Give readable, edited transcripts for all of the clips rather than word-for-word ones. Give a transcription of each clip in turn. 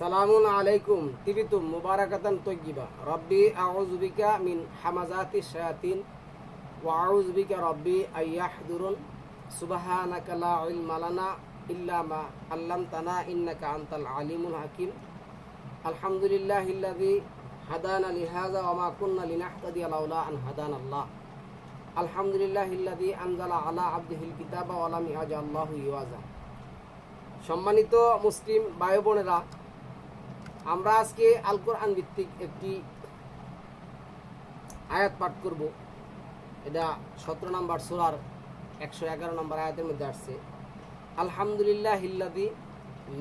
সালামুন আলাইকুম তিবিতুম মুবারাকাতান তয়্যিবা রব্বি আউযু বিকা মিন হামাযাতিশ শায়াতিন ওয়া আউযু বিকা রব্বি আইয়াহদুরুন সুবহানাকা লা ইলমা লানা ইল্লা মা আল্লামতানা ইন্নাকা আনতাল আলিমুল হাকিম আলহামদুলিল্লাহিল্লাযী হাদানা লিহাযা ওয়া মা কুন্না লিনাহতাদিয়া লাউলা আন হাদানাল্লাহ আলহামদুলিল্লাহিল্লাযী আনজালা আলা আবদিহিল কিতাবা ওয়া লাম ইয়াজআল্লাহু ইওয়াজা। সম্মানিত মুসলিম ভাই বোনেরা, আমরা আজকে আল কোরআন ভিত্তিক একটি আয়াত পাঠ করব। এটা 17 নম্বর সূরার 111 নম্বর আয়াতের মধ্যে আসছে, আলহামদুলিল্লাহিল্লাযী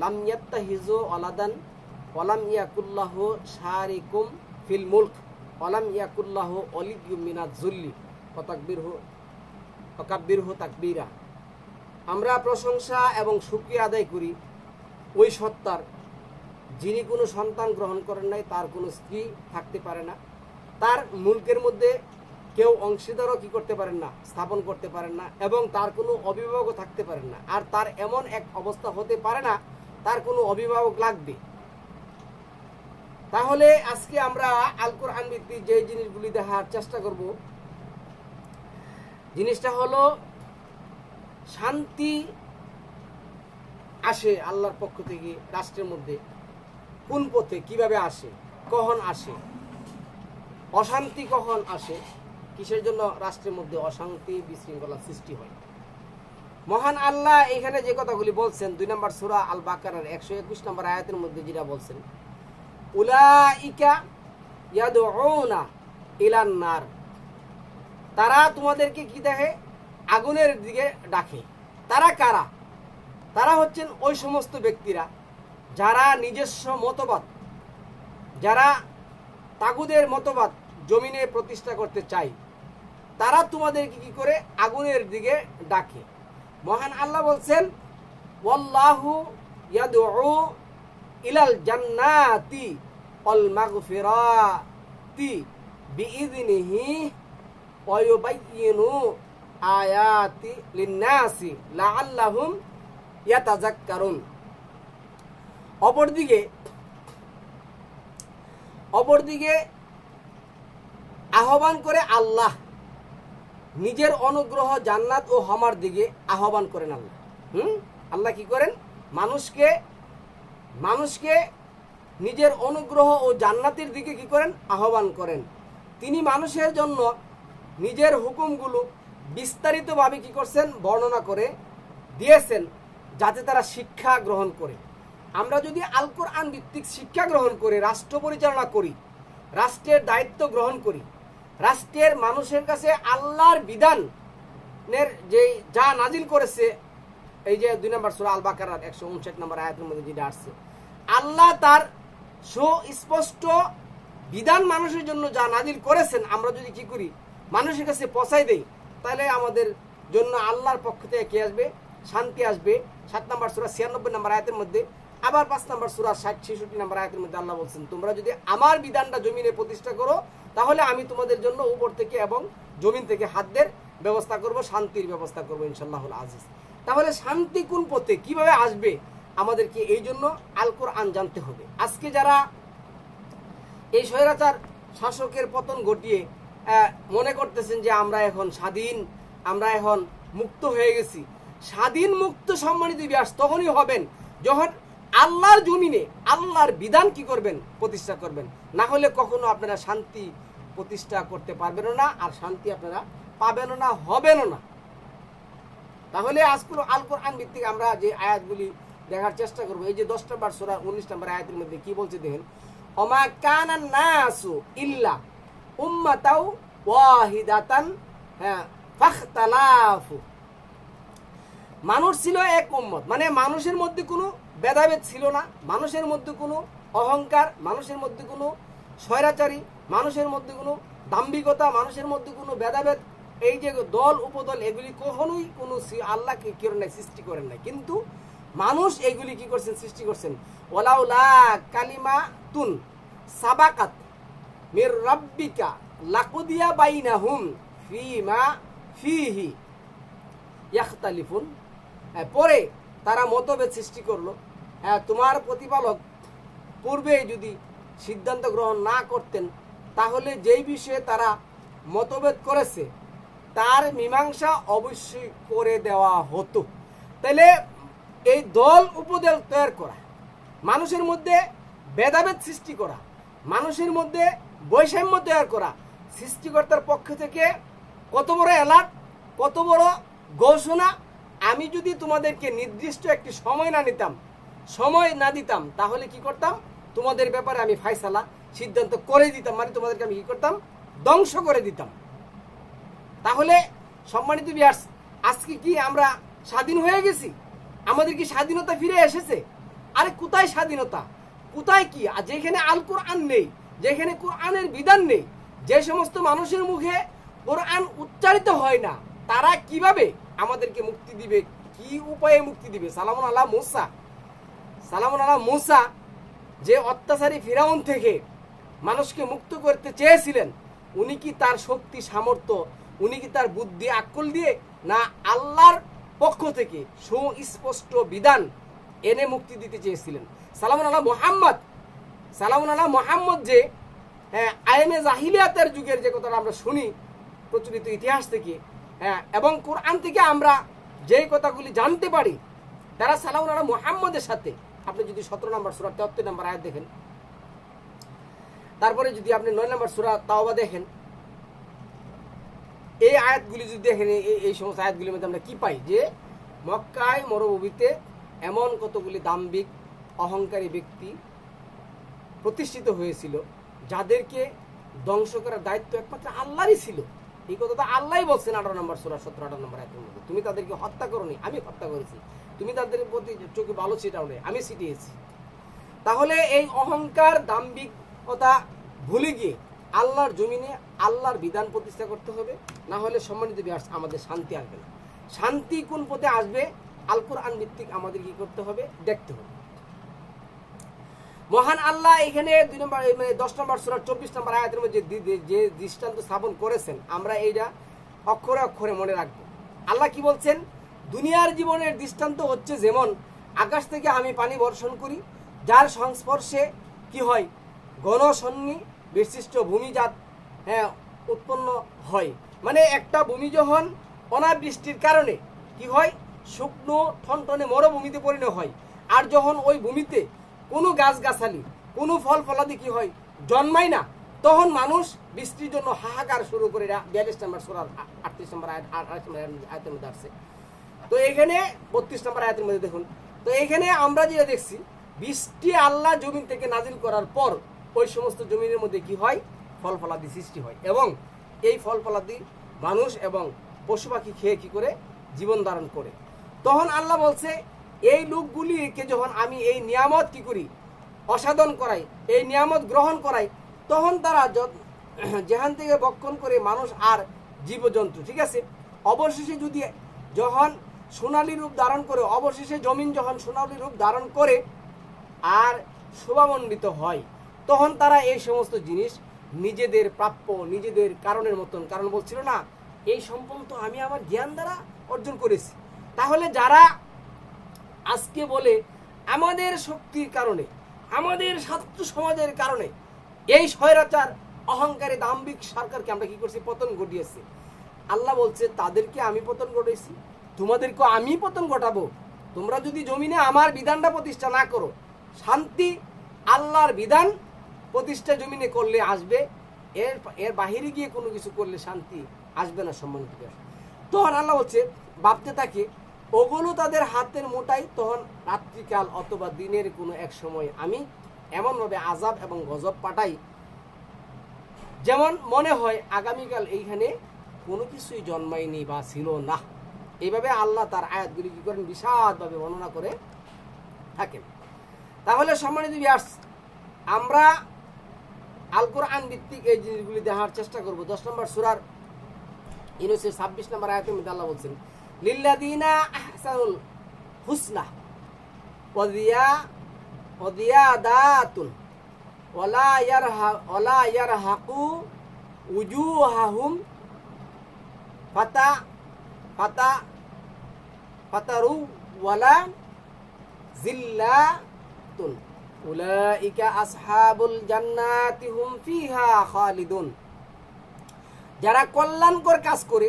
লাম ইয়াত্তাহিযু ওয়ালাদান ওয়া লাম ইয়াকুল্লাহু শারিকুম ফিল মুলক ওয়া লাম ইয়াকুল্লাহু ওয়ালিয়্যুম মিনাজ যুল্লি ওয়াকাব্বিরহু তাকবীরা। আমরা প্রশংসা এবং শুকরিয়া আদায় করি ওই সত্তার, যিনি কোনো সন্তান গ্রহণ করেন নাই, তার কোনো স্ত্রী থাকতে পারে না, তার মুলকের মধ্যে কেউ অংশীদারও কি করতে পারেন না, স্থাপন করতে পারেন না, এবং তার কোনো অভিভাবকও থাকতে পারেন না। আর তার এমন এক অবস্থা হতে পারে না তার কোনো অভিভাবক লাগবে। তাহলে আজকে আমরা আল কোরআন ভিত্তিক যে জিনিসগুলি দেখার চেষ্টা করব, জিনিসটা হলো শান্তি আসে আল্লাহর পক্ষ থেকে রাষ্ট্রের মধ্যে কোন পথে, কিভাবে আসে, কখন আসে, অশান্তি কখন আসে, কিসের জন্য রাষ্ট্রের মধ্যে অশান্তি বিশৃঙ্খলা সৃষ্টি হয়। মহান আল্লাহ এখানে যে কথাগুলি বলছেন 2 নম্বর সূরা আল বাকারার 121 নম্বর আয়াতের মধ্যে যেটা বলছেন, উলাইকা ইয়াদউনা ইলান নার, তারা তোমাদেরকে কি দেখে, আগুনের দিকে ডাকে। তারা কারা? তারা হচ্ছেন ওই সমস্ত ব্যক্তিরা যারা নিজস্ব মতবাদ, যারা তাগুদের মতবাদ জমিনে প্রতিষ্ঠা করতে চায়, তারা তোমাদেরকে কি করে আগুনের দিকে ডাকে। মহান আল্লাহ বলছেন, ওয়াল্লাহু ইয়াদউ ইলাল জান্নাতি ওয়াল মাগফিরাতি বিইযনিহি ওয়া ইউবাইয়িনু আয়াতি লিন্নাসি লাআল্লাহুম ইয়াতাযাক্কারুন। অপরদিকে আহ্বান করে আল্লাহ, নিজের অনুগ্রহ জান্নাত ও ক্ষমার দিকে আহ্বান করেন আল্লাহ। আল্লাহ কি করেন? মানুষকে নিজের অনুগ্রহ ও জান্নাতের দিকে কি করেন? আহ্বান করেন। তিনি মানুষের জন্য নিজের হুকুমগুলো বিস্তারিতভাবে কি করছেন? বর্ণনা করে দিয়েছেন, যাতে তারা শিক্ষা গ্রহণ করে। আমরা যদি আল কোরআন ভিত্তিক শিক্ষা গ্রহণ করে রাষ্ট্র পরিচালনা করি, রাষ্ট্রের দায়িত্ব গ্রহণ করি, রাষ্ট্রের মানুষের কাছে আল্লাহর বিধানের যে যা নাজিল করেছে, এই যে 2 নম্বর সূরা আল বাকারার 159 নম্বর আয়াতের মধ্যে যেটা আসছে, আল্লাহ তার সুস্পষ্ট বিধান মানুষের জন্য যা নাজিল করেছেন, আমরা যদি কি করি, মানুষের কাছে পৌঁছাই দেই, তাহলে আমাদের জন্য আল্লাহর পক্ষ থেকে কি আসবে? শান্তি আসবে। 7 নম্বর সূরা 96 নম্বর আয়াতের মধ্যে, আবার 5 নম্বর সূরা 60-66 নম্বর আয়াতের মধ্যে আল্লাহ বলছেন, তোমরা যদি আমার বিধানটা জমিনে প্রতিষ্ঠা করো, তাহলে আমি তোমাদের জন্য উপর থেকে এবং জমিন থেকে হাতদের ব্যবস্থা করব, শান্তির ব্যবস্থা করব ইনশাআল্লাহুল আজিজ। তাহলে শান্তি কোন পথে, কিভাবে আসবে, আমাদেরকে এই জন্য আল কোরআন জানতে হবে। আজকে যারা এই স্বৈরাচার শাসকের পতন ঘটিয়ে মনে করতেছেন যে আমরা এখন স্বাধীন, আমরা এখন মুক্ত হয়ে গেছি, স্বাধীন মুক্ত সম্মানিত বিয়াস তখনই হবেন যখন আল্লাহর জমিনে আল্লাহর বিধান কি করবেন? প্রতিষ্ঠা করবেন। না হলে কখনো আপনারা শান্তি প্রতিষ্ঠা করতে পারবেন না, আর শান্তি আপনারা পাবেন না, হবেন না। তাহলে আজকে আল কোরআন ভিত্তিক আমরা যে আয়াতগুলি দেখার চেষ্টা করব। এই যে 10 নম্বর সূরা 19 নম্বর আয়াতের মধ্যে কি বলছে দেখেন, ওমা কানান নাসু ইল্লা উম্মাতাও ওয়াহিদাতান ফাখতালাফু। মানুষ ছিল এক উম্মত, মানে মানুষের মধ্যে কোনো ভেদাভেদ ছিল না, মানুষের মধ্যে কোনো অহংকার, মানুষের মধ্যে কোনো স্বৈরাচারী, মানুষের মধ্যে কোনো দাম্ভিকতা, মানুষের মধ্যে কোনো ভেদাভেদ, এই যে দল উপদল, এগুলি কখনোই কোনো আল্লাহকে কি করেন নাই, সৃষ্টি করেন নাই। কিন্তু মানুষ এইগুলি কি করছেন? সৃষ্টি করছেন। ওয়ালাউলা কালিমাতুন সাবাকাত মির রাব্বিকা লাকুদিয়া বাইনাহুম ফিমা ফিহি ইয়াখতালিফুন। পরে তারা মতভেদ সৃষ্টি করলো, তোমার প্রতিপালক পূর্বে যদি সিদ্ধান্ত গ্রহণ না করতেন, তাহলে যেই বিষয়ে তারা মতভেদ করেছে তার মীমাংসা অবশ্যই করে দেওয়া হতো। তাহলে এই দল উপদল তৈরি করা, মানুষের মধ্যে ভেদাভেদ সৃষ্টি করা, মানুষের মধ্যে বৈষম্য তৈরি করা সৃষ্টিকর্তার পক্ষ থেকে কত বড় অ্যালার্ট, কত বড় ঘোষণা। আমি যদি তোমাদেরকে নির্দিষ্ট একটি সময় না দিতাম তাহলে কি করতাম, তোমাদের ব্যাপারে আমি ফায়সালা সিদ্ধান্ত করে দিতাম, মানে তোমাদেরকে আমি কি করতাম, ধ্বংস করে দিতাম। তাহলে সম্মানিত ভিউয়ার্স, আজকে কি আমরা স্বাধীন হয়ে গেছি? আমাদের কি স্বাধীনতা ফিরে এসেছে? আরে কোথায় স্বাধীনতা, কোথায় কি? আর যেখানে আল কোরআন নেই, যেখানে কোরআনের বিধান নেই, যে সমস্ত মানুষের মুখে কোরআন উচ্চারিত হয় না, তারা কিভাবে আমাদেরকে মুক্তি দিবে, কি উপায়ে মুক্তি দিবে? সালামুন আলা মুসা যে অত্যাচারী ফিরাউন থেকে মানুষকে মুক্ত করতে চেয়েছিলেন, উনি কি তার শক্তি সামর্থ্য, উনি কি তার বুদ্ধি আক্কল দিয়ে, না আল্লাহর পক্ষ থেকে সুস্পষ্ট বিধান এনে মুক্তি দিতে চেয়েছিলেন? সালামুন আলা মুহাম্মদ যে আইনে জাহিলিয়াতের যুগের যে কথাটা আমরা শুনি প্রচলিত ইতিহাস থেকে, এবং কোরআন থেকে আমরা যেই কথাগুলি জানতে পারি, তারা সালামুন আলা মুহাম্মদের সাথে, আপনি যদি 17 নম্বর সূরা 73 নম্বর আয়াত দেখেন, তারপরে যদি আপনি 9 নম্বর সূরা তাওবা দেখেন, এই আয়াতগুলি যদি দেখেন, এই সমস্ত আয়াতগুলির মধ্যে আমরা কি পাই, যে মক্কায় মরুভূমিতে এমন কতগুলি দাম্ভিক অহংকারী ব্যক্তি প্রতিষ্ঠিত হয়েছিল, যাদেরকে ধ্বংস করার দায়িত্ব একমাত্র আল্লাহরই ছিল। এই কথাটা আল্লাহই বলছেন 18 নম্বর সূরা 17-18 নম্বর আয়াতের মধ্যে, তুমি তাদেরকে হত্যা করোনি, আমি হত্যা করেছি, তুমি তাদের প্রতি চোখে ভালো ছিটাও নেই, আমি ছিটিয়েছি। তাহলে এই অহংকার দাম্ভিকতা ভুলে গিয়ে আল্লাহর জমিনে আল্লাহর বিধান প্রতিষ্ঠা করতে হবে, না হলে সম্মানিত ভিউয়ার্স আমাদের শান্তি আসবে না। শান্তি কোন পথে আসবে? আল কোরআন ভিত্তিক আমাদের কি করতে হবে, দেখতে হবে। মহান আল্লাহ এখানে 10 নম্বর সূরা 24 নম্বর আয়াতের মধ্যে যে দৃষ্টান্ত স্থাপন করেছেন, আমরা এইটা অক্ষরে অক্ষরে মনে রাখবো। আল্লাহ কি বলছেন? দুনিয়ার জীবনের দৃষ্টান্ত হচ্ছে যেমন আকাশ থেকে আমি পানি বর্ষণ করি, যার সংস্পর্শে কি হয়, ঘনসন্নি বিশিষ্ট ভূমিজাত উৎপন্ন হয়। মানে একটা ভূমি যখন অনাবৃষ্টির কারণে কি হয়, শুকনো ঠনঠনে মরুভূমিতে পরিণত হয়, আর যখন ওই ভূমিতে কোনো গাছগাছালি, কোনো ফল ফলাদি কি হয়, জন্মায় না, তখন মানুষ বৃষ্টির জন্য হাহাকার শুরু করে। 42 নম্বর সূরা 38 নম্বর আয়াতের মধ্যে আসছে। তো এখানে 32 নম্বর আয়াতের মধ্যে দেখুন, তো এখানে আমরা যেটা দেখছি, বৃষ্টি আল্লাহ জমিন থেকে নাজিল করার পর ওই সমস্ত জমিনের মধ্যে কি হয়, ফল ফলাদি সৃষ্টি হয়, এবং এই ফল ফলাদি মানুষ এবং পশু পাখি খেয়ে কি করে জীবন ধারণ করে। তখন আল্লাহ বলছে, এই লোকগুলিকে যখন আমি এই নিয়ামত কি করি, অসাধন করাই, এই নিয়ামত গ্রহণ করাই, তখন তারা যেখান থেকে বক্ষণ করে মানুষ আর জীবজন্তু, ঠিক আছে, অবশেষে যদি যখন সোনালী রূপ ধারণ করে, অবশেষে জমিন যখন সোনালী রূপ ধারণ করে আর শোভামণ্ডিত হয়, তখন তারা এই সমস্ত জিনিস নিজেদের প্রাপ্য, নিজেদের কারণের মতন, কারণ বলছিল না, এই সম্পদ তো আমি আমার জ্ঞান দ্বারা অর্জন করেছি। তাহলে যারা আজকে বলে আমাদের শক্তির কারণে, আমাদের ছাত্র সমাজের কারণে এই স্বৈরাচার অহংকারী দাম্ভিক সরকারকে আমরা কি করছি, পতন ঘটিয়েছি, আল্লাহ বলছে তাদেরকে আমি পতন ঘটাইছি, তোমাদেরকে আমি পতন ঘটাবো। তোমরা যদি জমিনে আমার বিধানটা প্রতিষ্ঠা না করো, শান্তি আল্লাহর বিধান প্রতিষ্ঠা জমিনে করলে আসবে, এর বাহিরে গিয়ে কোনো কিছু করলে শান্তি আসবে না। সম্মানিত, তখন আল্লাহ বলছে ভাবতে থাকে, ওগুলো তাদের হাতের মুঠাই, তখন রাত্রিকাল অথবা দিনের কোনো এক সময় আমি এমনভাবে আযাব এবং গজব পাঠাই, যেমন মনে হয় আগামীকাল এইখানে কোনো কিছুই জন্মায়নি বা ছিল না। এইভাবে আল্লাহ তার আয়াতগুলি কি করেন, বিশদভাবে বর্ণনা করে থাকেন। তাহলে সম্মানিত ভিউয়ার্স, আমরা আল কোরআন ভিত্তিক এই জিনিসগুলি দেখার চেষ্টা করব। 10 নম্বর সূরার ইউনূসের 26 নম্বর আয়াতের মধ্যে আল্লাহ বলছেন, লিল্লাযীনা আহসানুল হুসনা ওয়া জিয়াদাতুন ওয়ালা ইয়ারহাকু উজুহাহুম ফাতারু ওয়ালা জিল্লাতুন উলাইকা আসহাবুল জান্নাতি হুম ফিহা খালিদুন। যারা কল্যাণকর কাজ করে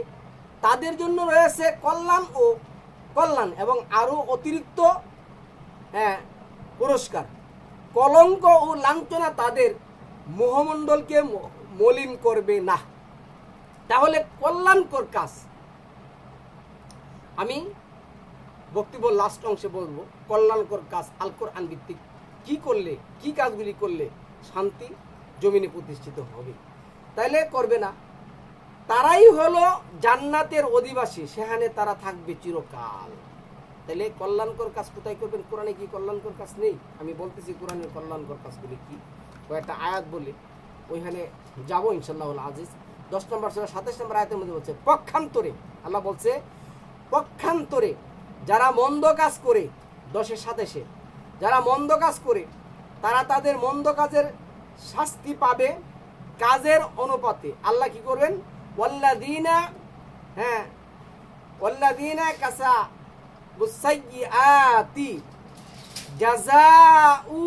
তাদের জন্য রয়েছে কল্যাণ এবং আরো অতিরিক্ত পুরস্কার। কলঙ্ক ও লাঞ্ছনা তাদের মুখমণ্ডলকে মলিন করবে না। তাহলে কল্যাণকর কাজ, আমি বক্তব্য লাস্ট অংশে বলবো, কল্যাণকর কাজ আল কোরআন ভিত্তিক কি করলে, কি কাজগুলি করলে শান্তি জমিনে প্রতিষ্ঠিত হবে। তাইলে করবে না, তারাই হলো জান্নাতের অধিবাসী, সেখানে তারা থাকবে চিরকাল। তাহলে কল্যাণকর কাজ কোথায় করবেন? কোরআনে কি কল্যাণকর কাজ নেই? আমি বলতেছি কোরআনের কল্যাণকর কাজগুলি কি, কয়েকটা আয়াত বলে ওইখানে যাবো ইনশাআল্লাহ আজিজ। 10 নম্বর সূরা 27 নম্বর আয়াতের মধ্যে বলছে পক্ষান্তরে, আল্লাহ বলছে পক্ষান্তরে যারা মন্দ কাজ করে, 10-27 যারা মন্দ কাজ করে তারা তাদের মন্দ কাজের শাস্তি পাবে কাজের অনুপাতে। আল্লাহ কি করবেন? ওয়াল্লাযীনা কাসাবুস সাইয়্যাতি জাযাউ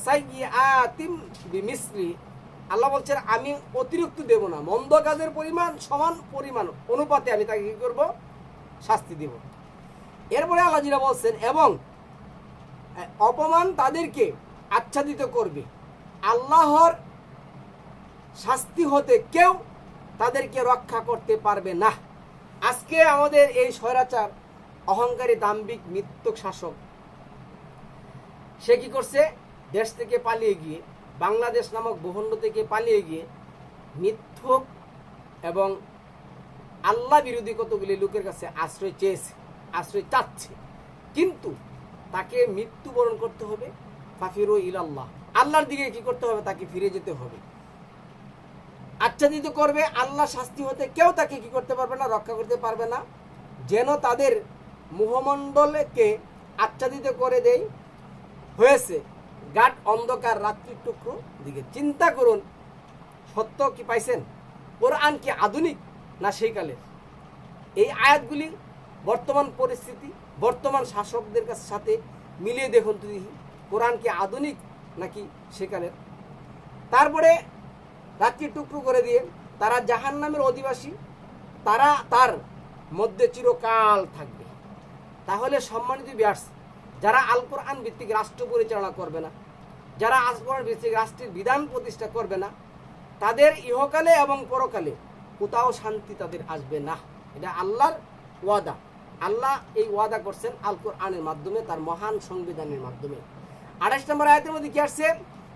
সাইয়্যাতিম বিমিসলি। আল্লাহ বলছেন আমি অতিরিক্ত দেব না, মন্দ কাজের পরিমাণ সমান পরিমাণ অনুপাতে আমি তাকে কি করব? শাস্তি দেব। এরপরে আল্লাহ যেটা বলছেন এবং অপমান তাদেরকে আচ্ছাদিত করবে, আল্লাহর শাস্তি হতে কেউ তাদেরকে রক্ষা করতে পারবে না। আজকে আমাদের এই স্বৈরাচার অহংকারী দাম্ভিক মিথ্যক শাসক, সে কি করছে? দেশ থেকে পালিয়ে গিয়ে, বাংলাদেশ নামক ভূখণ্ড থেকে পালিয়ে গিয়ে মিথ্যক এবং আল্লাহ বিরোধী কতগুলি লোকের কাছে আশ্রয় চেয়েছে, আশ্রয় চাচ্ছে। কিন্তু তাকে মৃত্যুবরণ করতে হবে, ফাফিরু ইলাল্লাহ, আল্লাহর দিকে কি করতে হবে? তাকে ফিরে যেতে হবে। আচ্ছাদিত করবে, আল্লাহ শাস্তি হতে কেউ তাকে কি করতে পারবে না? রক্ষা করতে পারবে না। যেন তাদের মুখমণ্ডলকে আচ্ছাদিত করে দেয় হয়েছে গাঢ় অন্ধকার রাত্রির টুকরো দিকে। চিন্তা করুন, সত্য কি পাইছেন? কোরআন কি আধুনিক না সেই কালের? এই আয়াতগুলি বর্তমান পরিস্থিতি, বর্তমান শাসকদের সাথে মিলিয়ে দেখুন তো দেখি, কোরআন কি আধুনিক নাকি সেকালের? তারপরে রাত্রির টুকরো করে দিয়ে তারা জাহান্নামের অধিবাসী, তারা তার মধ্যে চিরকাল থাকবে। তাহলে সম্মানিত ভিউয়ার্স, যারা আল কোরআন ভিত্তিক রাষ্ট্র পরিচালনা করবে না, যারা আল কোরআন ভিত্তিক রাষ্ট্রের বিধান প্রতিষ্ঠা করবে না, তাদের ইহকালে এবং পরকালে কোথাও শান্তি তাদের আসবে না। এটা আল্লাহর ওয়াদা। আল্লাহ এই ওয়াদা করছেন আল কোরআনের মাধ্যমে, তার মহান সংবিধানের মাধ্যমে। 28 নম্বর আয়াতের মধ্যে কি আসছে?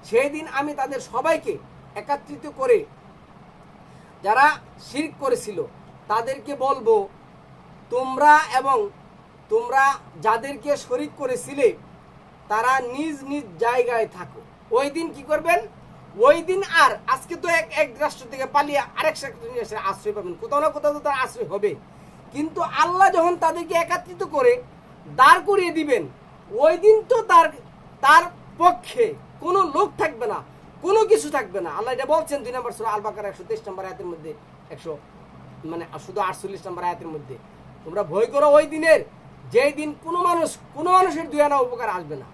সেই দিন আমি তাদের সবাইকে একত্রিত করে যারা শিরক করেছিল তাদেরকে বলবো, তোমরা যাদেরকে শরীক করেছিলে তারা নিজ নিজ জায়গায় থাকো। ওই দিন কি করবেন? ওই দিন আর আজকে তো এক রাষ্ট্র থেকে পালিয়ে আরেক রাষ্ট্রে আশ্রয় পাবেন, কোথাও না কোথাও তো তার আশ্রয় হবে। কিন্তু আল্লাহ যখন তাদেরকে একত্রিত করে দাঁড় করিয়ে দিবেন, ওই দিন তো তার পক্ষে কোনো লোক থাকবে না, কোনো কিছু থাকবে না। আল্লাহ এটা বলছেন 2 নম্বর সূরা আল বাকারা 123 নম্বর আয়াতের মধ্যে, শুধু 48 নম্বর আয়াতের মধ্যে, তোমরা ভয় করো ওই দিনের, যেই দিন কোনো মানুষের দুই আনা উপকার আসবে না,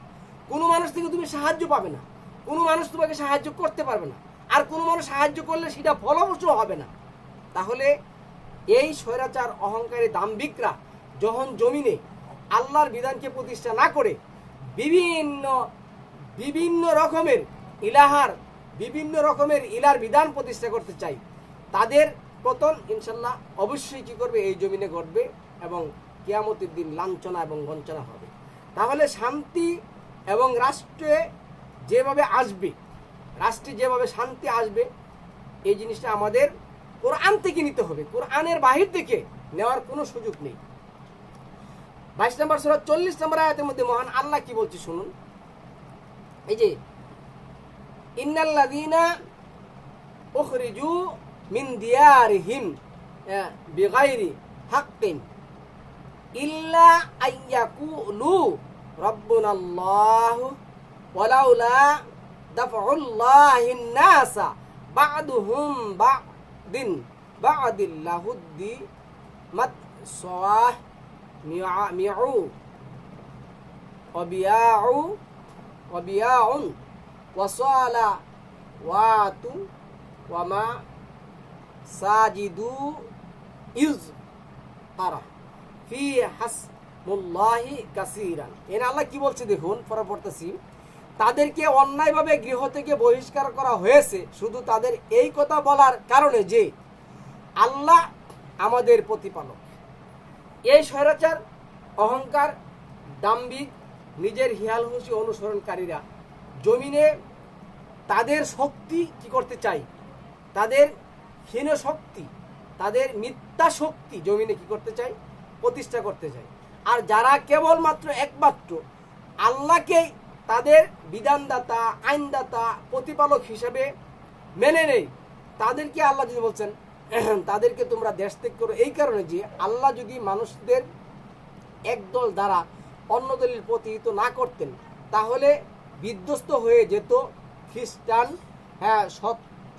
কোনো মানুষ থেকে তুমি সাহায্য পাবে না, কোনো মানুষ তোমাকে সাহায্য করতে পারবে না, আর কোনো মানুষ সাহায্য করলে সেটা ফলপ্রসূ হবে না। তাহলে এই স্বৈরাচার অহংকারী দাম্ভিকরা যখন জমিনে আল্লাহর বিধানকে প্রতিষ্ঠা না করে বিভিন্ন রকমের ইলার বিধান প্রতিষ্ঠা করতে চাই, তাদের পতন ইনশাল্লাহ অবশ্যই কি করবে? এই জমিনে ঘটবে এবং কিয়ামতের দিন লাঞ্ছনা এবং বঞ্চনা হবে। তাহলে শান্তি এবং রাষ্ট্রে যেভাবে শান্তি আসবে, এই জিনিসটা আমাদের কোরআন থেকে নিতে হবে, কোরআনের বাহির থেকে নেওয়ার কোনো সুযোগ নেই। 22 নম্বর সূরা 40 নম্বর আয়াতের মধ্যে মহান আল্লাহ কি বলছে শুনুন। এই যে ইন্নাল্লাযীনা উখরিজু মিন দিয়ারিহিম বিগাইরি হাক্কিন ইল্লা আইয়াকুলু রাব্বুনাল্লাহু ওয়ালাউলা দাফউল্লাহিন নাসা বা'দুহুম বা'দিল্লাহুদ্দি মাতসাহ মিউ অবিয়াউ ওয়া বিয়াউন ওয়া সালাওয়াতু ওয়া মা সাজিদু ইউজ তারা ফি হাসমুল্লাহি কাসীরান। এখানে আল্লাহ কি বলছে দেখুন, পরবর্তী তাদেরকে অন্যায়ভাবে গৃহ থেকে বহিষ্কার করা হয়েছে শুধু তাদের এই কথা বলার কারণে যে আল্লাহ আমাদের প্রতিপালক। এই স্বৈরাচার, অহংকার, দাম্ভিক, নিজের হিয়াল হুঁশি অনুসরণকারীরা জমিনে তাদের শক্তি কি করতে চায়, তাদের হীন শক্তি, তাদের মিথ্যা শক্তি জমিনে কি করতে চায়, প্রতিষ্ঠা করতে চায়। আর যারা কেবলমাত্র একমাত্র আল্লাহকে তাদের বিধানদাতা, আইনদাতা, প্রতিপালক হিসেবে মেনে নেই, তাদেরকে আল্লাহ যদি বলছেন তাদেরকে তোমরা দেশ ত্যাগ করো, এই কারণে যে আল্লাহ যদি মানুষদের একদল দ্বারা অন্য দলের প্রতিহিত না করতেন তাহলে বিধ্বস্ত হয়ে যেত খ্রিস্টান,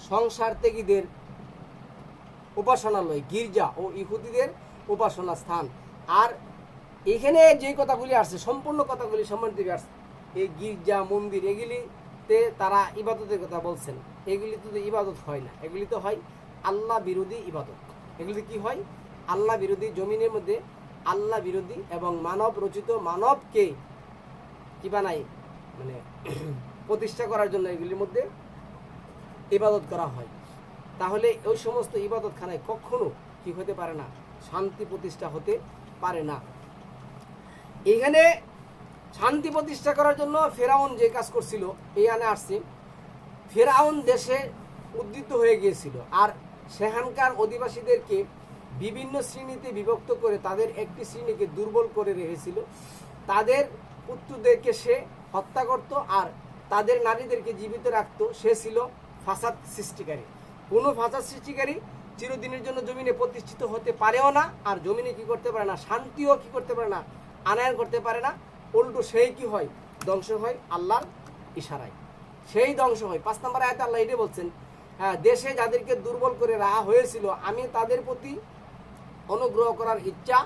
সংসার ত্যাগীদের উপাসনালয়, গির্জা ও ইহুদিদের উপাসনা স্থান। আর এখানে যে কথাগুলি আসছে সম্পূর্ণ কথাগুলি সম্বন্ধে আসছে, এই গির্জা মন্দির এগুলিতে তারা ইবাদতের কথা বলছেন, এগুলি তো ইবাদত হয় না, এগুলি তো হয় আল্লাহ বিরোধী ইবাদত। এগুলি কি হয়, আল্লাহ বিরোধী, জমিনের মধ্যে আল্লাহ বিরোধী এবং মানব রচিত, মানবকে কি বানায় মানে প্রতিষ্ঠা করার জন্য এগুলির মধ্যে ইবাদত করা হয়। তাহলে ওই সমস্ত ইবাদতখানায় কখনো কি হতে পারে না, শান্তি প্রতিষ্ঠা হতে পারে না। এখানে শান্তি প্রতিষ্ঠা করার জন্য ফেরাউন যে কাজ করছিল, এইখানে আসছে ফেরাউন দেশে উদ্ধৃত হয়ে গিয়েছিল আর সেখানকার অধিবাসীদেরকে বিভিন্ন শ্রেণীতে বিভক্ত করে তাদের একটি শ্রেণীকে দুর্বল করে রেখেছিল। তাদের পুত্রদেরকে সে হত্যা করত আর তাদের নারীদেরকে জীবিত রাখত। সে ছিল ফাসাদ সৃষ্টিকারী। কোনো ফাসাদ সৃষ্টিকারী চিরদিনের জন্য জমিনে প্রতিষ্ঠিত হতে পারেও না, আর জমিনে কি করতে পারে না, শান্তিও কি করতে পারে না, আনায়ন করতে পারে না। উল্টো সেই কি হয়, ধ্বংস হয় আল্লাহর ইশারায়, সেই ধ্বংস হয়। 5 নম্বর আয়াতে আল্লাহ এটা বলছেন, দেশে যাদেরকে দুর্বল করে রাখা হয়েছিল আমি তাদের প্রতি অনুগ্রহ করার ইচ্ছা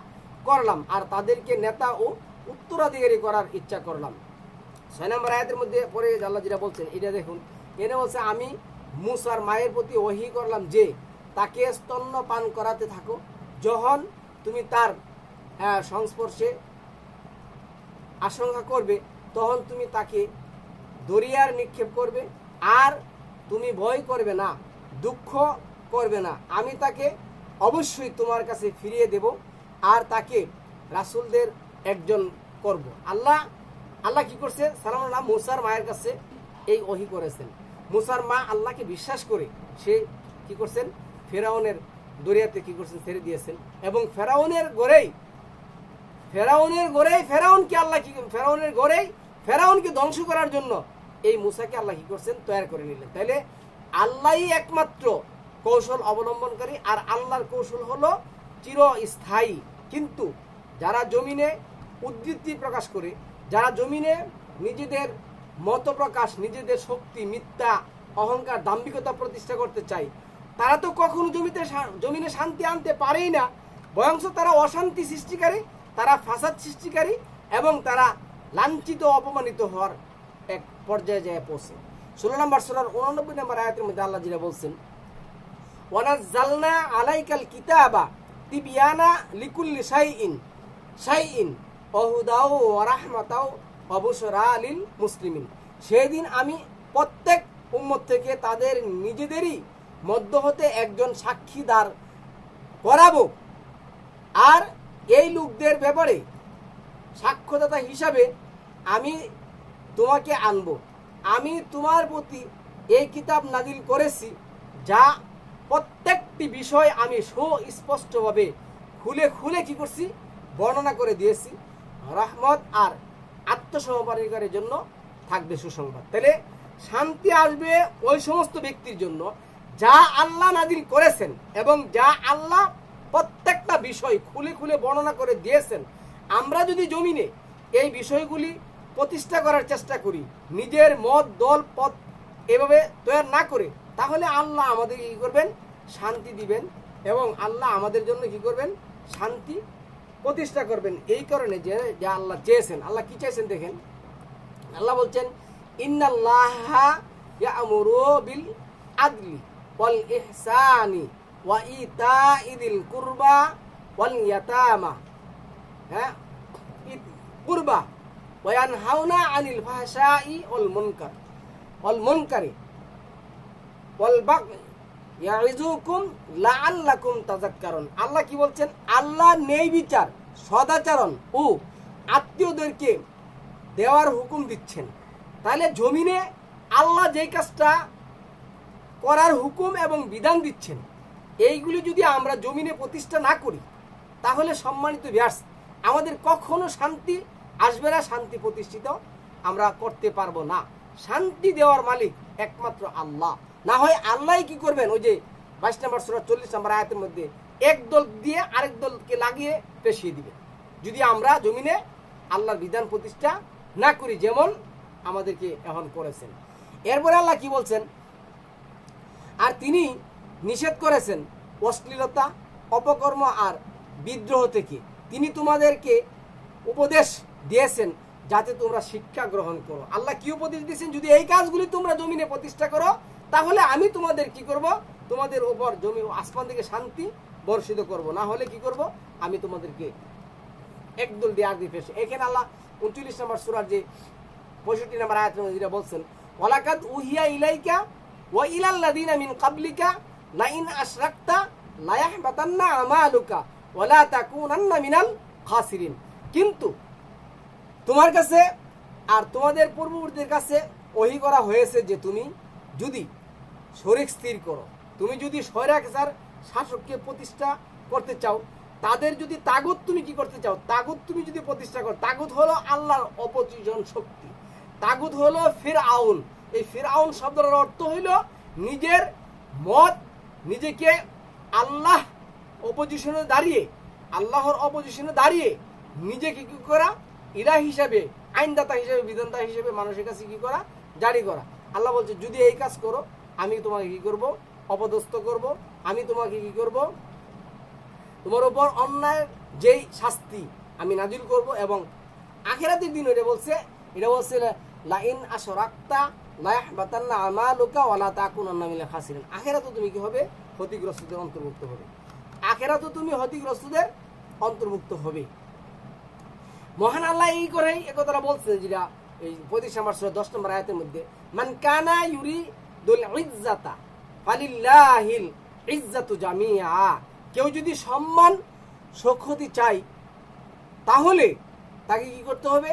করলাম আর তাদেরকে নেতা ও উত্তরাধিকারী করার ইচ্ছা করলাম। 6 নম্বর আয়াতের মধ্যে পরে আল্লাহ যেটা বলছেন এটা দেখুন, এটা বলছে আমি মুসার মায়ের প্রতি ওহী করলাম যে তাকে স্তন্য পান করাতে থাকো, যখন তুমি তার সংস্পর্শে আশঙ্কা করবে তখন তুমি তাকে দরিয়ার নিক্ষেপ করবে আর তুমি ভয় করবে না, দুঃখ করবে না। আমি তাকে অবশ্যই তোমার কাছে ফিরিয়ে দেব আর তাকে রাসূলদের একজন করব। আল্লাহ কি করছে, সালামুল্লাহ মুসার মায়ের কাছে এই ওহী করেছেন। মুসার মা আল্লাহকে বিশ্বাস করে সে কি করছেন, ফেরাউনের দরিয়াতে কি করছেন, ছেড়ে দিয়েছেন। এবং ফেরাউনের গড়েই ফেরাউনকে ধ্বংস করার জন্য এই মুসাকে আল্লাহ কি করছেন, তৈরি করে নিলেন। তাইলে আল্লাহই একমাত্র কৌশল অবলম্বনকারী আর আল্লাহর কৌশল হলো চিরস্থায়ী। কিন্তু যারা জমিনে উদ্ধৃতি প্রকাশ করে, যারা জমিনে নিজেদের মত প্রকাশ, নিজেদের শক্তি, মিথ্যা, অহংকার, দাম্ভিকতা প্রতিষ্ঠা করতে চায়, তারা তো কখনো জমিনে শান্তি আনতে পারেই না, বরঞ্চ তারা অশান্তি সৃষ্টিকারী, তারা ফাসাদ সৃষ্টিকারী এবং তারা লাঞ্ছিত, অপমানিত হওয়ার এক পর্যায়ে যায় পৌঁছে। 16 নম্বর সূরার 89 নম্বর আয়াতের মধ্যে আল্লাহ যেটা বলছেন, ওয়ানাজ্জালনা আলাইকাল কিতাবা তিবিয়ানা লিকুল্লি শাইইন ওয়া হুদাও ওয়া রাহমাতাও ওয়া বুশরা লিল মুসলিমিন। সেদিন আমি প্রত্যেক উম্মত থেকে তাদের নিজেদেরই মধ্য হতে একজন সাক্ষীদার করাবো আর এই লোকদের ব্যাপারে সাক্ষ্যদাতা হিসাবে আমি তোমাকে আনব। আমি তোমার প্রতি এই কিতাব নাজিল করেছি যা প্রত্যেকটি বিষয় আমি সুস্পষ্টভাবে খুলে খুলে কি করছি, বর্ণনা করে দিয়েছি। রহমত আর আত্মসমর্পণকারীর জন্য থাকবে সুসংবাদ। তাহলে শান্তি আসবে ওই সমস্ত ব্যক্তির জন্য যা আল্লাহ নাজিল করেছেন এবং যা আল্লাহ প্রত্যেকটা বিষয় খুলে খুলে বর্ণনা করে দিয়েছেন। আমরা যদি জমিনে এই বিষয়গুলি প্রতিষ্ঠা করার চেষ্টা করি, নিজের মত, দল, পথ এভাবে তৈরি না করে, তাহলে আল্লাহ আমাদের কি করবেন, শান্তি দিবেন এবং আল্লাহ আমাদের জন্য কি করবেন, শান্তি প্রতিষ্ঠা করবেন। এই কারণে যে আল্লাহ চেয়েছেন, আল্লাহ কি চাইছেন দেখেন, আল্লাহ বলছেন ইন্নাল্লাহা ইয়া'মুরু বিল আদলি ওয়াল ইহসানি ওয়া ইতাইদিল কুরবা ওয়াল ইয়াতামা হ্যাঁ কুরবা ওয়া ইয়ানহাউনা আনিল ফাহশাই ওয়াল মুনকারি ওয়াল বাগই ইয়াইযুকুম লাআল্লাকুম তাযাক্কারুন। আল্লাহ কি বলছেন? আল্লাহ ন্যায় বিচার, সদাচরণ ও আত্মীয়দেরকে দেওয়ার হুকুম দিচ্ছেন। তাহলে জমিনে আল্লাহ যেই কাজটা করার হুকুম এবং বিধান দিচ্ছেন, এইগুলি যদি আমরা জমিনে প্রতিষ্ঠা না করি, তাহলে সম্মানিত ভিউয়ার্স আমাদের কখনো শান্তি আসবে না, শান্তি প্রতিষ্ঠিত আমরা করতে পারবো না। শান্তি দেওয়ার মালিক একমাত্র আল্লাহ। না হয় আল্লাহ কি করবেন? ওই যে 22 নম্বর সূরা 40 নম্বর আয়াতের মধ্যে এক দল দিয়ে আরেক দলকে লাগিয়ে পেশিয়ে দিবে, যদি আমরা জমিনে আল্লাহর বিধান প্রতিষ্ঠা না করি, যেমন আমাদেরকে এখন করেছেন। এরপরে আল্লাহ কি বলছেন? আর তিনি নিষেধ করেছেন অশ্লীলতা, অপকর্ম আর বিদ্রোহ থেকে। তিনি তোমাদেরকে উপদেশ দিয়েছেন যাতে তোমরা শিক্ষা গ্রহণ করো। আল্লাহ কি উপদেশ দিয়েছেন? যদি এই কাজগুলি তোমরা জমিনে প্রতিষ্ঠা করো, তাহলে আমি তোমাদের কি করব? তোমাদের উপর জমি আসমান থেকে শান্তি বর্ষিত করব। না হলে কি করব? আমি তোমাদেরকে একদল দিয়ে আগে ফেসে। এখানে আল্লাহ 39 নম্বর সূরার যে 65 নম্বর আয়াত যেটা বলছেন, ওয়ালাকাদ উহিয়া ইলাইকা ওয়া ইলাল্লাযিনা মিন ক্বাবলিকা লাইন আশরাকতা লায়াহবাতান্না আমালুকা ওয়া লা তাকুনান্না মিনাল খাসিরিন। কিন্তু তোমার কাছে আর তোমাদের পূর্ববর্তীদের কাছে ওহী করা হয়েছে যে তুমি যদি শরীক স্থির করো, তুমি যদি স্বৈরাচার শাসককে প্রতিষ্ঠা করতে চাও, তাদের যদি তাগুত তুমি কি করতে চাও, তাগুত তুমি যদি প্রতিষ্ঠা করো, তাগুত হলো আল্লাহর অপোজিশন শক্তি, তাগুত হলো ফিরআউন। এই ফিরআউন শব্দের অর্থ হইল নিজের মত, নিজেকে আল্লাহ অপোজিশনে দাঁড়িয়ে, আল্লাহর অপোজিশনে দাঁড়িয়ে নিজেকে কি করা? ইলাহ হিসাবে, আইনদাতা হিসাবে, বিধানদাতা হিসাবে মানুষের কাছে কি করা? জারি করা। আল্লাহ বলছে যদি এই কাজ করো, আমি তোমাকে কি করব? অপদস্থ করব। আমি তোমাকে কি করব? তোমার উপর অন্যায় যেই শাস্তি আমি নাজিল করব। এবং আখিরাতের দিন এটা বলছে লাইন আশরাকতা লায়াহবাতান্না আমালুকা ওয়া লা তাকুনান্না মিনাল খাসিরিন। আখিরাতে তুমি কি হবে? ক্ষতিগ্রস্তদের অন্তর্ভুক্ত হবে। আখিরাতে তুমি ক্ষতিগ্রস্তদের অন্তর্ভুক্ত হবে। মহান আল্লাহ এই করেই একথা বলছেন, যেটা এই 25 নম্বর সূরা 10 নম্বর আয়াতের মধ্যে, মান কানা ইউরিদুল ইজ্জাতা ফালিল্লাহিল ইজ্জাতু জামিআ। কেউ যদি সম্মান সুখ্যাতি চাই, তাহলে তাকে কি করতে হবে?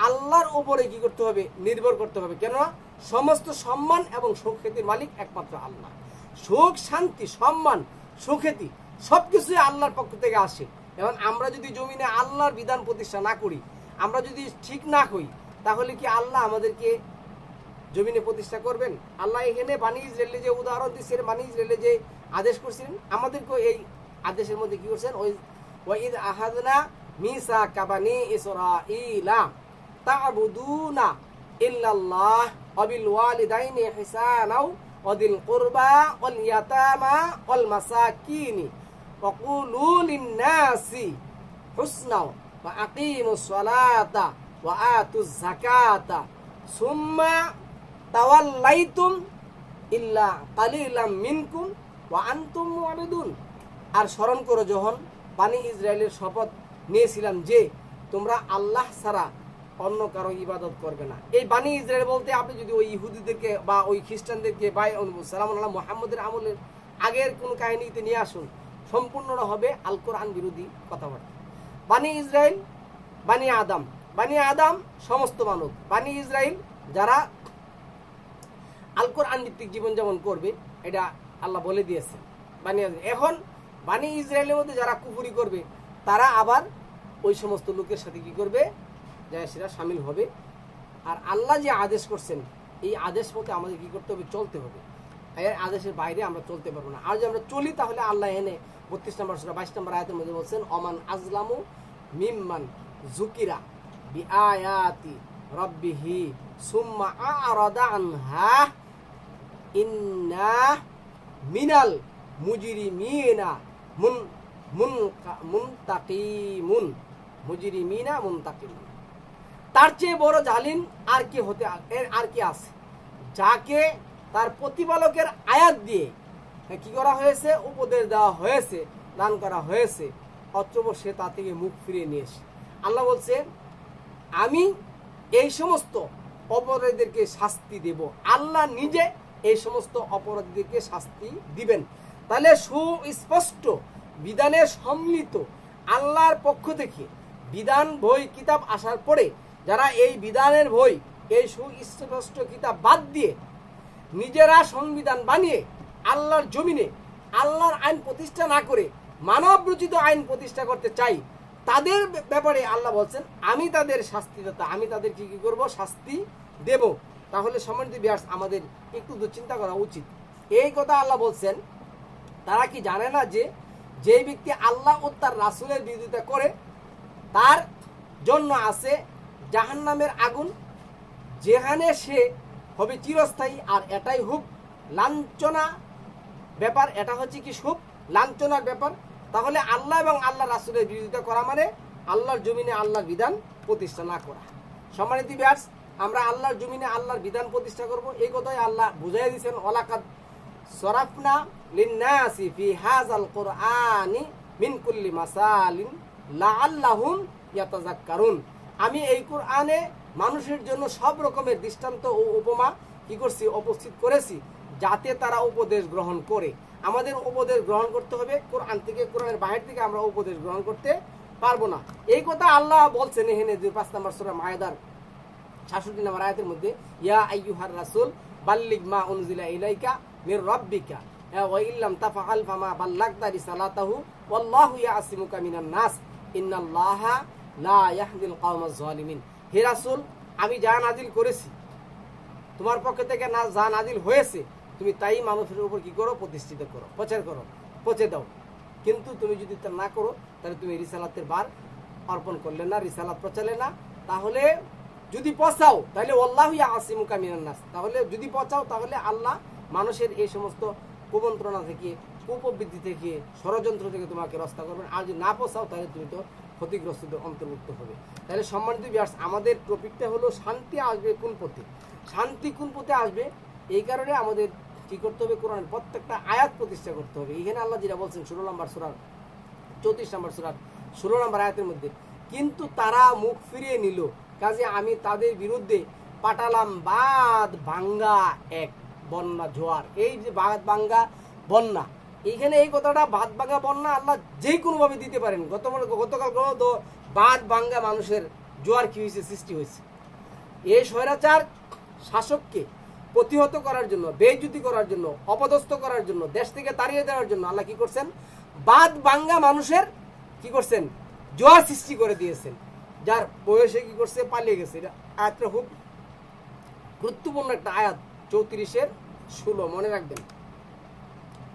আল্লাহর উপরে কি করতে হবে? নির্ভর করতে হবে। কেননা সমস্ত সম্মান এবং সুখ্যাতির মালিক একমাত্র আল্লাহ। সুখ, শান্তি, সম্মান, সুখ্যাতি সবকিছুই আল্লাহর পক্ষ থেকে আসে। এবং আমরা যদি জমিনে আল্লাহর বিধান প্রতিষ্ঠা না করি, আমরা যদি ঠিক না হই, তাহলে কি আল্লাহ আমাদেরকে জমিনে প্রতিষ্ঠা করবেন? আল্লাহ এখানে বানি ইসরায়েলে যে উদাহরণ দিচ্ছেন, বানি ইসরায়েলে যে আদেশ করছেন, আমাদেরকে এই আদেশের মধ্যে কি করছেন? ওয়াইদ আহাদনা মিসাকা বানি ইসরাঈলা তা'বুদুনা ইল্লাল্লাহ ওয়া বিল ওয়ালিদাইনি ইহসানাও ওয়া দিল কুরবা ওয়াল ইয়াতামা ওয়াল মাসাকিনি ওয়া কুলু লিন-নাসি হুসনাও ওয়া আকিমুস সালাতা ওয়া আতুজ যাকাতা সুম্মা তাওয়াল্লাইতুম ইল্লা কালিলাম মিনকুম ওয়া আনতুম মু'রিদুন। আর স্মরণ করো যখন বানি ইসরায়েলের শপথ নিয়েছিলাম যে তোমরা আল্লাহ ছাড়া অন্য কারো ইবাদত করবে না। এই বানি ইসরায়েল বলতে আপনি যদি ওই ইহুদিদেরকে বা ওই খ্রিস্টানদেরকে বা সালামুল্লাহ মুহাম্মদের আমলের আগের কোনো কাহিনীতে নিয়ে আসুন, সম্পূর্ণটা হবে আল কোরআন বিরোধী কথাবার্তা। বানি ইসরায়েল, বানি আদম সমস্ত মানব। বানি ইসরায়েল যারা আল কোরআন ভিত্তিক জীবনযাপন করবে, এটা আল্লাহ বলে দিয়েছে। এখন বানি ইসরায়েলের মধ্যে যারা কুফরি করবে, তারা আবার ওই সমস্ত লোকের সাথে কি করবে? সেটা সামিল হবে। আর আল্লাহ যে আদেশ করছেন, এই আদেশ মতে আমাদের কি করতে হবে? চলতে হবে। এর আদেশের বাইরে আমরা চলতে পারবো না। আর যদি আমরা চলি, তাহলে আল্লাহ এনে 32 নম্বর সূরা 22 নম্বর আয়াতের মধ্যে বলছেন, অমান আজলামু মিম্মান যুকিরা বিআয়াতি রাব্বিহি সুম্মা আ'রাদা আনহা ইন্না মিনাল মুজরিমিনা মুনতাকিমুন। তার চেয়ে বড় জালিম আর কি আছে, যাকে তার প্রতিপালকের আয়াত দিয়ে কি করা হয়েছে, উপদেশ দেওয়া হয়েছে, দান করা হয়েছে, অথচ সে তা থেকে মুখ ফিরিয়ে নিয়েছে। আল্লাহ বলছে আমি এই সমস্ত অপরাধীদেরকে শাস্তি দেব। আল্লাহ নিজে এই সমস্ত অপরাধীদেরকে শাস্তি দিবেন। তাহলে সুস্পষ্ট বিধানে সম্মিলিত আল্লাহর পক্ষ থেকে বিধান বই কিতাব আসার পরে যারা এই বিধানের বই, এই সুস্পষ্ট কিতাব বাদ দিয়ে নিজেরা সংবিধান বানিয়ে আল্লাহর জমিনে আল্লাহর আইন প্রতিষ্ঠা না করে মানব রচিত আইন প্রতিষ্ঠা করতে চাই, তাদের ব্যাপারে আল্লাহ বলছেন আমি তাদের শাস্তিদাতা, আমি তাদেরকে কি করব, শাস্তি দেব। তাহলে সম্মানিত ভিউয়ার্স, আমাদের একটু চিন্তা করা উচিত। এই কথা আল্লাহ বলছেন, তারা কি জানে না যে যে ব্যক্তি আল্লাহ ও তার রাসূলের বিরোধিতা করে তার জন্য আছে জাহান্নামের আগুন, যেখানে সে হবে চিরস্থায়ী। আর এটাই খুব লাঞ্ছনা ব্যাপার, এটা হচ্ছে কি খুব লাঞ্ছনার ব্যাপার। তাহলে আল্লাহ এবং আল্লাহ রাসূলের বিরোধিতা করা মানে আল্লাহর জমিনে আল্লাহর বিধান প্রতিষ্ঠা না করা। সম্মানিত ভিউয়ার্স, আমরা আল্লাহর জমিনে আল্লাহর বিধান প্রতিষ্ঠা করব, এই কথাই আল্লাহ বুঝাই দিয়েছেন। ওয়ালাকাদ সরাফনা লিন্নাসি ফি হাযাল কুরআনি মিন কুল্লি মাসালিন লাআল্লাহুম ইয়াতাযাক্কারুন। আমি এই কোরআনে মানুষের জন্য সব রকমের দৃষ্টান্ত ও উপমা কি করছি, উপস্থিত করেছি, যাতে তারা উপদেশ গ্রহণ করে। আমাদের উপদেশ গ্রহণ করতে হবে কোরআন থেকে, কোরআনের বাহির থেকে আমরা উপদেশ গ্রহণ করতে পারবো না। এই কথা আল্লাহ বলছেন এখানে 5 নম্বর সূরা মায়েদার 66 নম্বর আয়াতের মধ্যে, ইয়া আইয়ুহার রাসূল বাল্লিগ মা উনজিলা ইলাইকা মির রাব্বিকা ওয়া ইল্লাম তাফআল ফামা বাল্লাগতা রিসালাতাহু ওয়াল্লাহু ইয়াসিমুকা মিনান নাস ইন্নাল্লাহা লা ইয়াহদিল কওমাজ জালিমিন। হে রাসূল, আমি যা নাজিল করেছি তোমার পক্ষ থেকে যা নাজিল হয়েছে তুমি তাই মানুষের উপর কি করো, প্রতিষ্ঠিত করো, প্রচার করো, পৌঁছে দাও। কিন্তু তুমি যদি তা না করো তাহলে তুমি রিসালাতের বার অর্পণ করলে না, রিসালাত পৌঁছালে না। তাহলে যদি পৌঁছাও তাহলে আল্লাহু ইয়াসিমুকা মিনান নাস, তাহলে যদি পৌঁছাও তাহলে আল্লাহ মানুষের এই সমস্ত কুমন্ত্রণা থেকে, কুপ্রবৃত্তি থেকে, ষড়যন্ত্র থেকে তোমাকে রক্ষা করবেন। আর যদি না পৌঁছাও তাহলে তুমি তো ক্ষতিগ্রস্তদের অন্তর্ভুক্ত হবে। তাহলে সম্মানিত ভিউয়ার্স, আমাদের টপিকটা হলো শান্তি আসবে কোন পথে, শান্তি কোন পথে আসবে। এই কারণে আমাদের কি করতে হবে, কোরআনের প্রত্যেকটা আয়াত প্রতিষ্ঠা করতে হবে। এখানে আল্লাহ যেটা বলছেন 16 নম্বর সূরার 34 নম্বর সূরার 16 নম্বর আয়াতের মধ্যে, কিন্তু তারা মুখ ফিরিয়ে নিল, কাজে আমি তাদের বিরুদ্ধে পাঠালাম বাদ ভাঙ্গা এক বন্যা জোয়ার। এই যে বাদ ভাঙ্গা বন্যা, এইখানে এই কথাটা বাদ ভাঙ্গা বন্যা আল্লাহ যে কোনোভাবে দিতে পারেন। গতকাল তো বাদ ভাঙ্গা মানুষের জোয়ার কি হয়েছে, সৃষ্টি হয়েছে। এই স্বৈরাচার শাসককে প্রতিহত করার জন্য, বেইজ্জতি করার জন্য, অপদস্থ করার জন্য, দেশ থেকে তাড়িয়ে দেওয়ার জন্য আল্লাহ কি করছেন, বাদ ভাঙ্গা মানুষের কি করছেন, জোয়ার সৃষ্টি করে দিয়েছেন, যার বয়সে কি করছে, পালিয়ে গেছে। এটা আয়াতটা খুব গুরুত্বপূর্ণ একটা আয়াত, 34-16 মনে রাখবেন,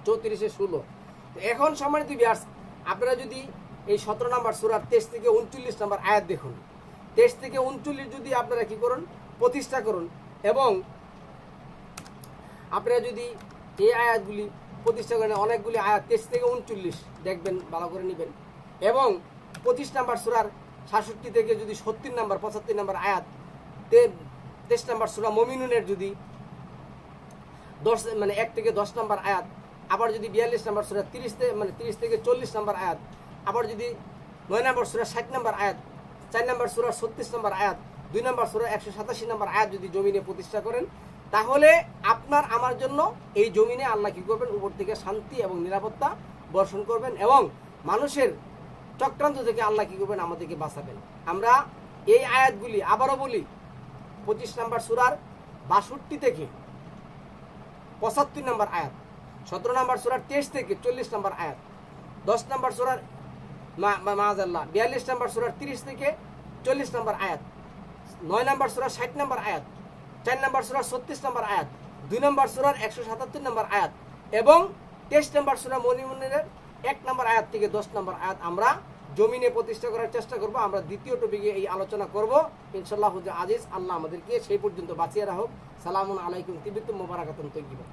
34-16। এখন সম্মানিত ভিউয়ার্স, আপনারা যদি এই 17 নম্বর সূরার 23 থেকে 39 নম্বর আয়াত দেখুন, 23 থেকে 39 যদি আপনারা কি করুন, প্রতিষ্ঠা করুন, এবং আপনারা যদি এই আয়াতগুলি প্রতিষ্ঠা করেন, অনেকগুলি আয়াত 23 থেকে 39 দেখবেন, ভালো করে নেবেন। এবং 25 নম্বর সূরার 66 থেকে যদি 70 নম্বর 75 নম্বর আয়াত, 23 নম্বর সূরা মুমিনুনের যদি 1 থেকে 10 নম্বর আয়াত, আবার যদি 42 নম্বর সূরা 30 থেকে 40 নম্বর আয়াত, আবার যদি 9 নম্বর সূরা 60 নম্বর আয়াত, 4 নম্বর সূরা 36 নম্বর আয়াত, 2 নম্বর সূরা 187 নম্বর আয়াত যদি জমিনে প্রতিষ্ঠা করেন, তাহলে আপনার আমার জন্য এই জমিনে আল্লাহ কি করবেন, উপর থেকে শান্তি এবং নিরাপত্তা বর্ষণ করবেন, এবং মানুষের চক্রান্ত থেকে আল্লাহ কি করবেন, আমাদেরকে বাঁচাবেন। আমরা এই আয়াতগুলি আবারও বলি, 25 নম্বর সূরার 62 থেকে 75 নম্বর আয়াত, 17 নম্বর সূরার 23 থেকে 40 নম্বর আয়াত, 10 নম্বর সূরার মাআযাল্লাহ 42 নম্বর সূরার 30 থেকে 40 নম্বর আয়াত, 9 নম্বর সূরার 60 নম্বর আয়াত, 4 নম্বর সূরার 36 নম্বর আয়াত, 2 নম্বর সূরার 177 নম্বর আয়াত, এবং 23 নম্বর সূরা মুমিনুনের 1 নম্বর আয়াত থেকে 10 নম্বর আয়াত আমরা জমিনে প্রতিষ্ঠা করার চেষ্টা করব। আমরা দ্বিতীয় টপিকে এই আলোচনা করব ইনশাআল্লাহ আজিজ। আল্লাহ আমাদেরকে সেই পর্যন্ত বাঁচিয়ে রাখুক। সালামুন আলাইকুম তিবিতুম মুবারাকাতুন তাইয়্যিবা।